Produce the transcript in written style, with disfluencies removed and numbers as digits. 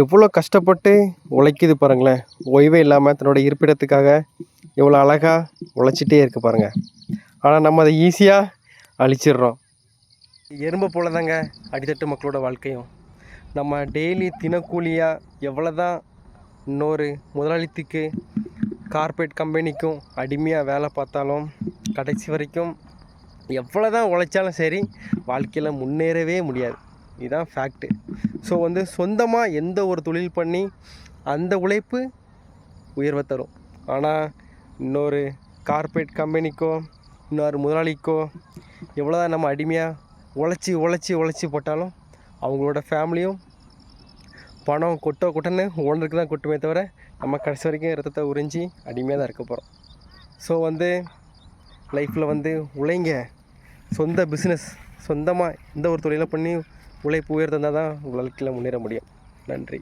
எவ்வளோ கஷ்டப்பட்டு உழைக்குது பாருங்களேன். ஓய்வே இல்லாமல் தன்னோட இருப்பிடத்துக்காக எவ்வளோ அழகாக உழைச்சிட்டே இருக்குது பாருங்கள். ஆனால் நம்ம அதை ஈஸியாக அழிச்சிடுறோம். எறும்பை போல தாங்க அடித்தட்டு மக்களோட வாழ்க்கையும். நம்ம டெய்லி தினக்கூலியாக எவ்வளோ தான் இன்னொரு முதலாளித்துக்கு கார்ப்பரேட் கம்பெனிக்கும் அடிமையாக வேலை பார்த்தாலும் கடைசி வரைக்கும் எவ்வளோ தான் உழைச்சாலும் சரி வாழ்க்கையில் முன்னேறவே முடியாது. இதுதான் ஃபேக்ட்டு. ஸோ சொந்தமாக எந்த ஒரு தொழில் பண்ணி அந்த உழைப்பு உயர்வை தரும். ஆனால் இன்னொரு கார்ப்பரேட் கம்பெனிக்கோ இன்னொரு முதலாளிக்கோ எவ்வளோ தான் நம்ம அடிமையாக உழைச்சி போட்டாலும் அவங்களோட ஃபேமிலியும் பணம் கொட்டன்னு ஓனருக்கு தான் கொட்டுமே தவிர நம்ம கடைசி வரைக்கும் ரத்தத்தை உறிஞ்சி அடிமையாக தான் இருக்க போகிறோம். ஸோ லைஃப்பில் உழைங்க. சொந்த பிஸ்னஸ் சொந்தமாக எந்த ஒரு தொழிலை பண்ணி உழைப்பு உயர்ந்தால் தான் வாழ்க்கையில் முன்னேற முடியும். நன்றி.